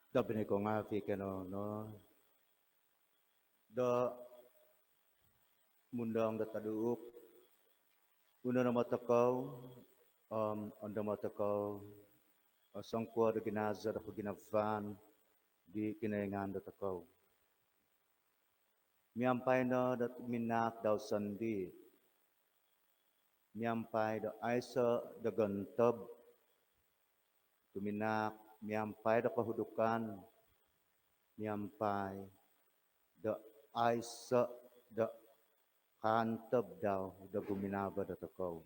Dabne ko nga fikeno no da mundang da taduuk una na matakau anda matakau sangkwa da ginazar da ginavan di kinaingan da takau miampai na da minak daw sandi miampai da aisa da gantab tuminak miampai da kahudukan miampai da aisa da kantab daw da guminaba da takau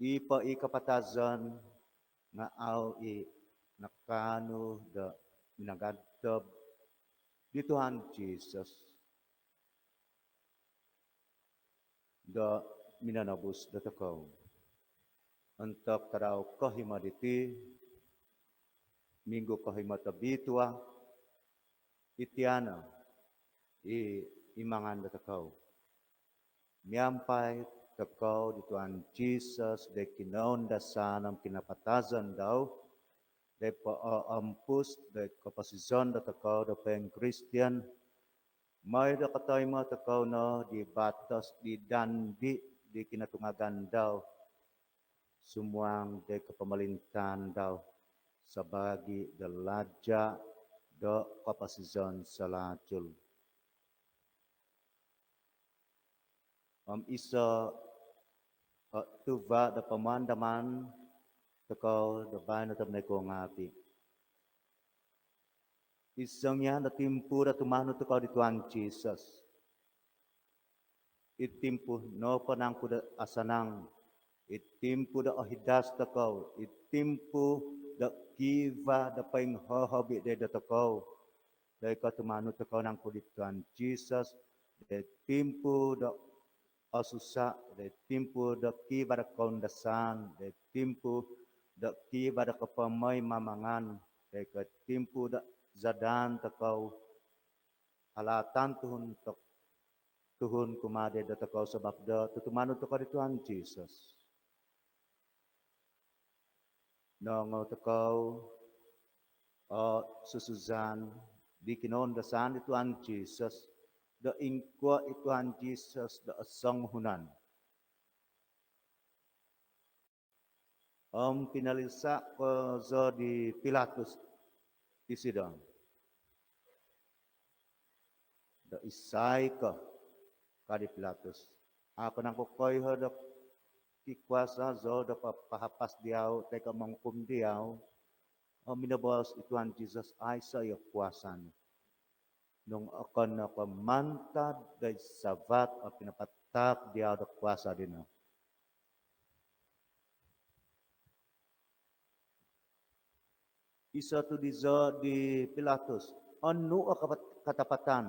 ipa ikapatazan nga au i nakano da minagadtab di Tuhan Jesus da minanabus da takau antak tarau kahimaditi minggu kahimatabitwa itiana i imangan da takau miampai takau di Tuhan Jesus de kinaon dasanam kinapatazan daw de paampus de kapasizon da takau da peng Christian may da katay mo takau na di batas di dandi di kinatungagan daw sumuang de kapamalintan daw sa bagi da laja da kapasizon sa lajul isa tuva da pamandaman takau da bayan da tabnay ko ngapi isang yan da timpu da tumano takau di Tuhan Jesus itimpu no panang kuda asanang itimpu da ahidas takau itimpu da kiva da paing hohobi de da takau dai ka tumano takau nang kuda Tuhan Jesus de timpu da asusa de timpu da kiva da kaundasan de timpu da kiva da kapamay mamangan de ka timpu da zadan takau alatan tuhun kumade da takau sebab da tutumano takau di Tuhan Jesus nang takau susuzan di kinon dasan di Tuhan Jesus da ingkwa di Tuhan Jesus da asang hunan pinalisa ko zo di Pilatus isidang da isay ka kadi Pilatus ako nang kokoy da kikuasa zo da pahapas diaw teka mangkum diaw minabos Tuhan Jesus ay sa iyo kuasan nung akan na pamantad day savat o pinapatak diaw da kuasa din isa to di Pilatus ano ang katapatan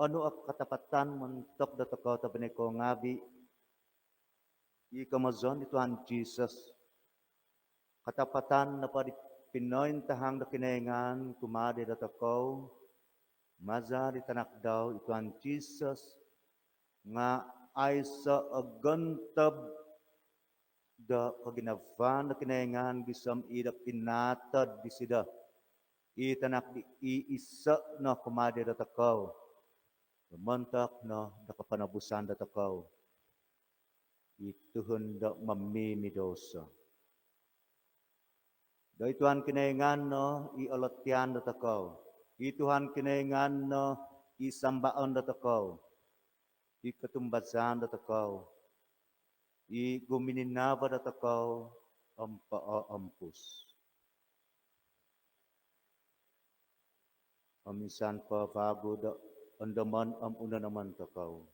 ano ang katapatan mantok da takau tabane ko ngabi ikamazon di Tuhan Jesus katapatan na pa di Pinoy tahang da kinaingan kumade da takau maza di tanak daw Tuhan Jesus nga ay sa agantab da kaginavan da kinaingan bisam ida pinatad di sida itanak di iisa na kumade da takau mantak na da kapanabusan da takau ituhun da mamimidosa dahil Tuhan kinaingan no iolotyan da takau Tuhan kinaingan no isambaon da takau ikatumbasan da takau gumininaba da takau ampus amisan pa bago da andaman una naman takau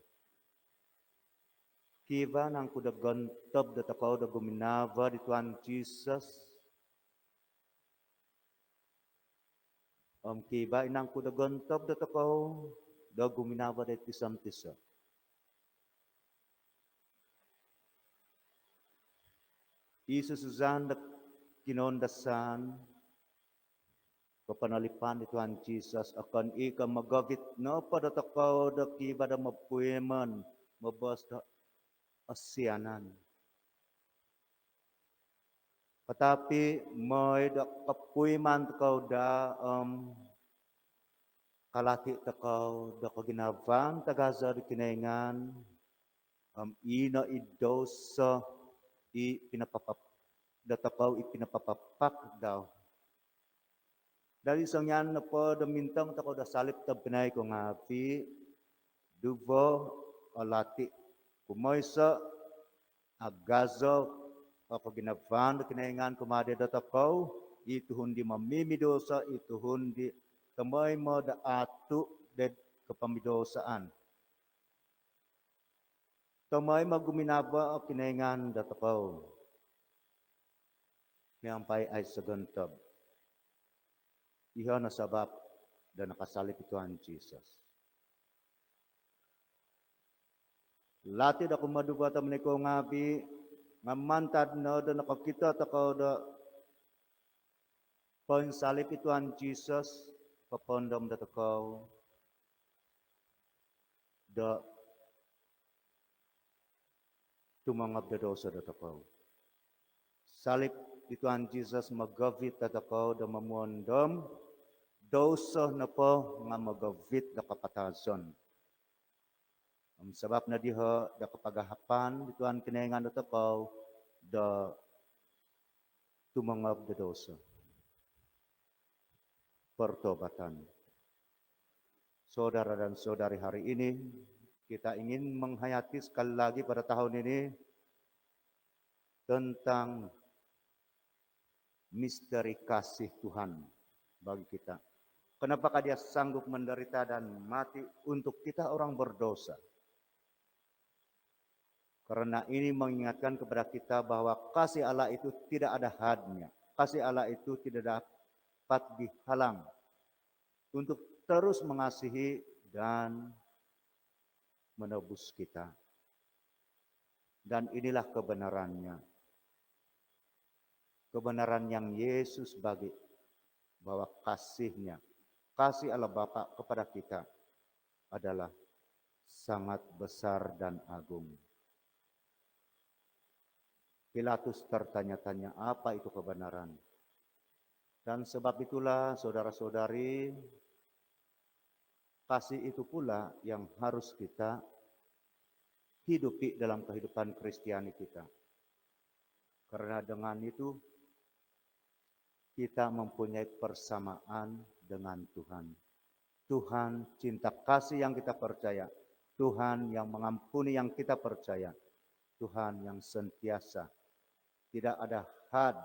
kiva nang kuda gantab da takau da guminaba di Tuhan Jesus kiba inang kuda gantab da takau da guminaba da tisam tisa isusuzan da kinondasan kapanalipan di Tuhan Jesus akan ika magagit no pada takau da kiba da mapueman mabas da asyanan Tetapi may da kapuiman kau da kalati takau da kaginavang tagaza di kinaingan ina idosa i pinapapap da takau i pinapapapak daw. Dari isang yan na po da mintang takau da salip ta pinay ko ngapi dubo alati kumoysa agazo ako ginavan kinaingan kumade da takau itu hundi mamimidosa itu hundi kamay mo da atu de kapamidosaan. Kamay maguminaba ang kinaingan da takau. Niyampay ay sagantab. Iha na sabab da nakasalip ito ang Jesus. Lati da kumaduba ta meniko ngabi ngamantad na da nakakita takau da salip ito ang Jesus papondom da takau da tumangap da dosa da takau. Salip ito ang Jesus magavit da takau da mamondom dosa na po nga magavit da kapatason. Ang sabab na diha da kapagahapan dito ang kinaingan da takau da tumangap da dosa. Pertobatan. Saudara dan saudari hari ini kita ingin menghayati sekali lagi pada tahun ini tentang misteri kasih Tuhan bagi kita. Kenapakah dia sanggup menderita dan mati untuk kita orang berdosa? Karena ini mengingatkan kepada kita bahwa kasih Allah itu tidak ada hadnya. Kasih Allah itu tidak dapat dihalang untuk terus mengasihi dan menebus kita. Dan inilah kebenarannya. Kebenaran yang Yesus bagi bahwa kasihnya, kasih Allah Bapa kepada kita adalah sangat besar dan agung. Pilatus tertanya-tanya apa itu kebenaran. Dan sebab itulah saudara-saudari, kasih itu pula yang harus kita hidupi dalam kehidupan Kristiani kita. Karena dengan itu kita mempunyai persamaan dengan Tuhan. Tuhan cinta kasih yang kita percaya. Tuhan yang mengampuni yang kita percaya. Tuhan yang sentiasa tidak ada had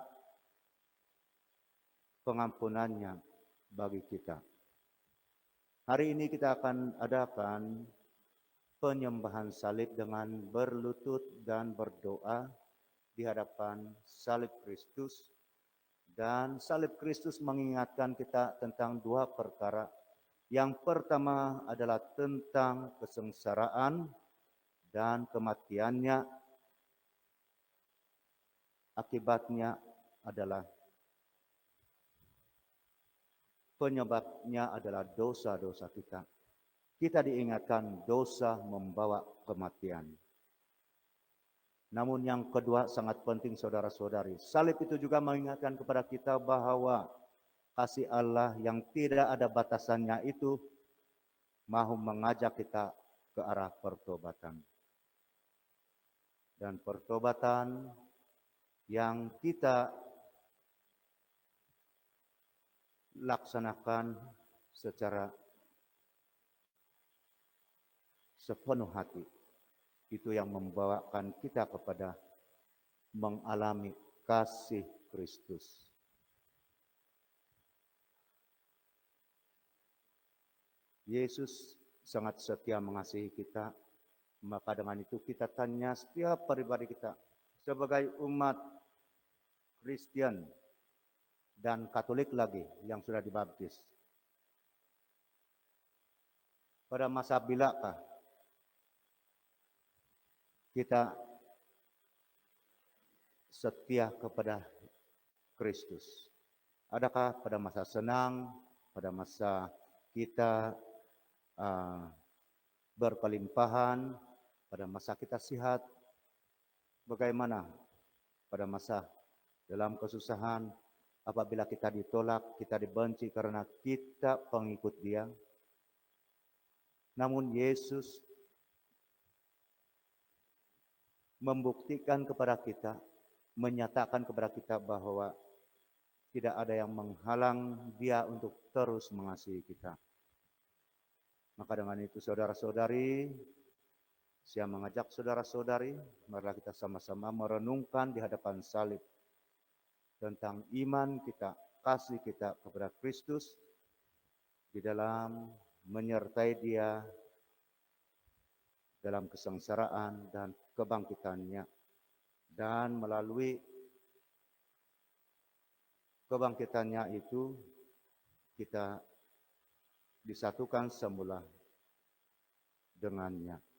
pengampunannya bagi kita. Hari ini kita akan adakan penyembahan salib dengan berlutut dan berdoa di hadapan salib Kristus. Dan salib Kristus mengingatkan kita tentang dua perkara. Yang pertama adalah tentang kesengsaraan dan kematiannya. Akibatnya adalah penyebabnya adalah dosa-dosa kita. Kita diingatkan dosa membawa kematian. Namun yang kedua sangat penting saudara-saudari. Salib itu juga mengingatkan kepada kita bahwa kasih Allah yang tidak ada batasannya itu mahu mengajak kita ke arah pertobatan. Dan pertobatan yang kita laksanakan secara sepenuh hati. Itu yang membawakan kita kepada mengalami kasih Kristus. Yesus sangat setia mengasihi kita, maka dengan itu kita tanya setiap pribadi kita sebagai umat Kristen dan Katolik lagi yang sudah dibaptis. Pada masa bilakah kita setia kepada Kristus? Adakah pada masa senang, pada masa kita berkelimpahan, pada masa kita sehat? Bagaimana pada masa dalam kesusahan, apabila kita ditolak, kita dibenci karena kita pengikut Dia. Namun Yesus membuktikan kepada kita, menyatakan kepada kita bahwa tidak ada yang menghalang Dia untuk terus mengasihi kita. Maka dengan itu saudara-saudari, saya mengajak saudara-saudari, marilah kita sama-sama merenungkan di hadapan salib tentang iman kita, kasih kita kepada Kristus di dalam menyertai Dia dalam kesengsaraan dan kebangkitannya. Dan melalui kebangkitannya itu kita disatukan semula dengannya.